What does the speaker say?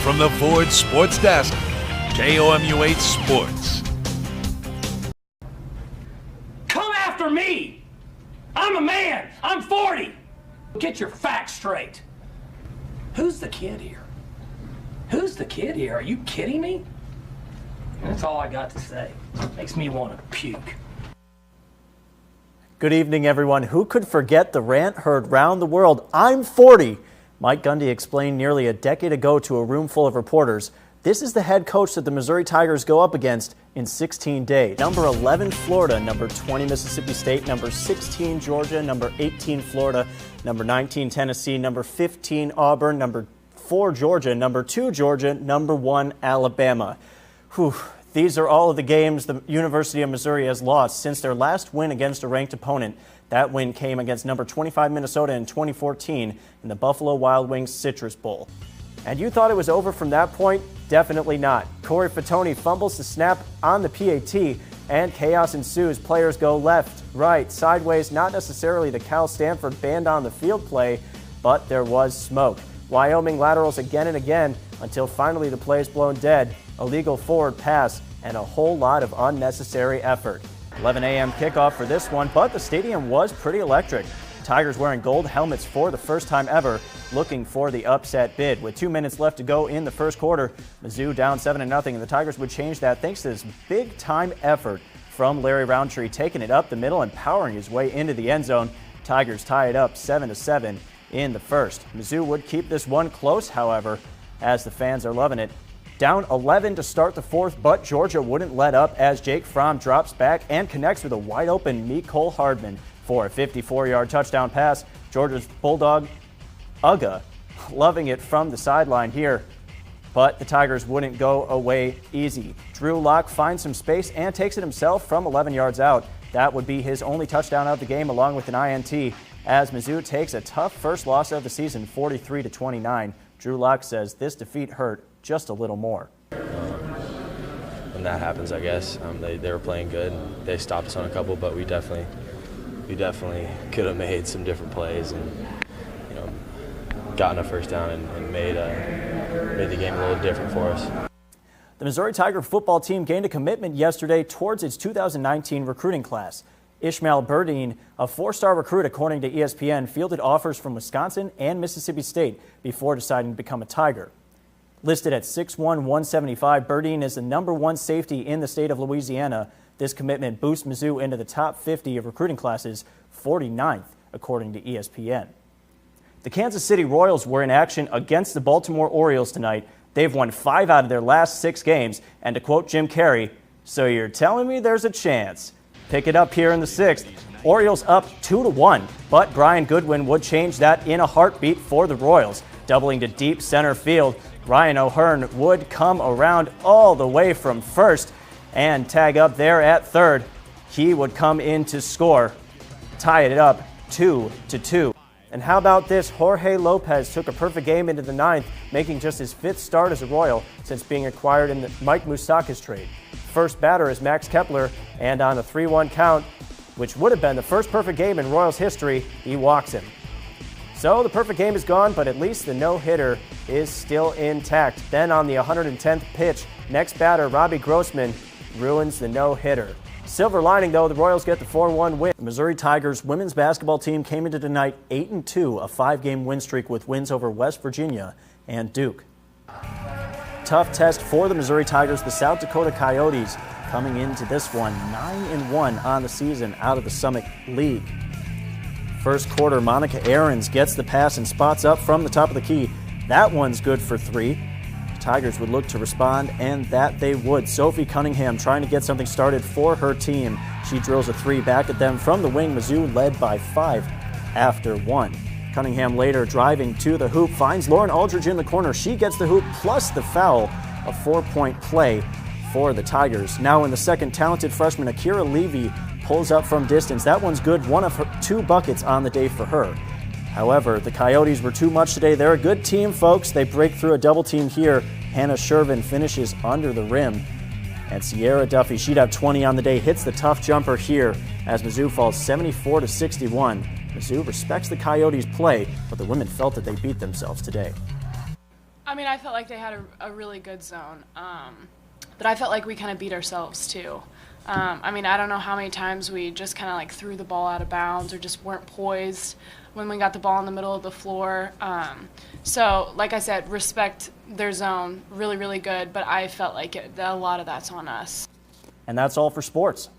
from the Ford Sports Desk, KOMU8 Sports. Come after me! I'm a man! I'm 40! Get your facts straight. Who's the kid here? Who's the kid here? Are you kidding me? That's all I got to say. Makes me want to puke. Good evening, everyone. Who could forget the rant heard round the world? I'm 40. Mike Gundy explained nearly a decade ago to a room full of reporters. This is the head coach that the Missouri Tigers go up against in 16 days. Number 11, Florida. Number 20, Mississippi State. Number 16, Georgia. Number 18, Florida. Number 19, Tennessee. Number 15, Auburn. Number 4, Georgia. Number 2, Georgia. Number 1, Alabama. Whew. These are all of the games the University of Missouri has lost since their last win against a ranked opponent. That win came against number 25 Minnesota in 2014 in the Buffalo Wild Wings Citrus Bowl. And you thought it was over from that point? Definitely not. Corey Fatoni fumbles the snap on the PAT, and chaos ensues. Players go left, right, sideways, not necessarily the Cal Stanford band on the field play, but there was smoke. Wyoming laterals again and again until finally the play is blown dead. A legal forward pass and a whole lot of unnecessary effort. 11 a.m. kickoff for this one, but the stadium was pretty electric. Tigers wearing gold helmets for the first time ever, looking for the upset bid. With 2 minutes left to go in the first quarter, Mizzou down 7-0, and the Tigers would change that thanks to this big-time effort from Larry Roundtree, taking it up the middle and powering his way into the end zone. Tigers tie it up 7-7 in the first. Mizzou would keep this one close, however, as the fans are loving it. Down 11 to start the fourth, but Georgia wouldn't let up as Jake Fromm drops back and connects with a wide-open Mecole Hardman for a 54-yard touchdown pass. Georgia's Bulldog, Uga, loving it from the sideline here, but the Tigers wouldn't go away easy. Drew Lock finds some space and takes it himself from 11 yards out. That would be his only touchdown of the game, along with an INT, as Mizzou takes a tough first loss of the season, 43-29. Drew Lock says this defeat hurt just a little more. When that happens, I guess they were playing good. They stopped us on a couple, but we definitely could have made some different plays and gotten a first down and made the game a little different for us. The Missouri Tiger football team gained a commitment yesterday towards its 2019 recruiting class. Ishmael Burdine, a four-star recruit according to ESPN, fielded offers from Wisconsin and Mississippi State before deciding to become a Tiger. Listed at 6'1", 175, Burdine is the #1 safety in the state of Louisiana. This commitment boosts Mizzou into the top 50 of recruiting classes, 49th according to ESPN. The Kansas City Royals were in action against the Baltimore Orioles tonight. They've won 5 out of their last 6 games, and to quote Jim Carrey, "So you're telling me there's a chance?" Pick it up here in the 6th. Orioles up 2-1, but Brian Goodwin would change that in a heartbeat for the Royals. Doubling to deep center field, Ryan O'Hearn would come around all the way from first and tag up there at third. He would come in to score, tie it up 2-2. And how about this? Jorge Lopez took a perfect game into the 9th, making just his 5th start as a Royal since being acquired in the Mike Moustakas trade. First batter is Max Kepler, and on a 3-1 count, which would have been the first perfect game in Royals history, he walks him. So the perfect game is gone, but at least the no-hitter is still intact. Then on the 110th pitch, next batter, Robbie Grossman, ruins the no-hitter. Silver lining, though, the Royals get the 4-1 win. The Missouri Tigers women's basketball team came into tonight 8-2, a 5-game win streak with wins over West Virginia and Duke. Tough test for the Missouri Tigers. The South Dakota Coyotes coming into this one 9-1 on the season out of the Summit League. First quarter, Monica Ahrens gets the pass and spots up from the top of the key. That one's good for 3. The Tigers would look to respond, and that they would. Sophie Cunningham trying to get something started for her team. She drills a 3 back at them from the wing. Mizzou led by 5 after 1. Cunningham later driving to the hoop, finds Lauren Aldridge in the corner. She gets the hoop plus the foul, a 4-point play for the Tigers. Now in the second, talented freshman Akira Levy pulls up from distance. That one's good, one of her 2 buckets on the day for her. However, the Coyotes were too much today. They're a good team, folks. They break through a double team here. Hannah Shervin finishes under the rim. And Sierra Duffy, she'd have 20 on the day, hits the tough jumper here as Mizzou falls 74-61. Mizzou respects the Coyotes' play, but the women felt that they beat themselves today. I mean, I felt like they had a really good zone, but I felt like we kind of beat ourselves too. I mean, I don't know how many times we just kind of like threw the ball out of bounds or just weren't poised when we got the ball in the middle of the floor. So, like I said, respect their zone, really, really good, but I felt like a lot of that's on us. And that's all for sports.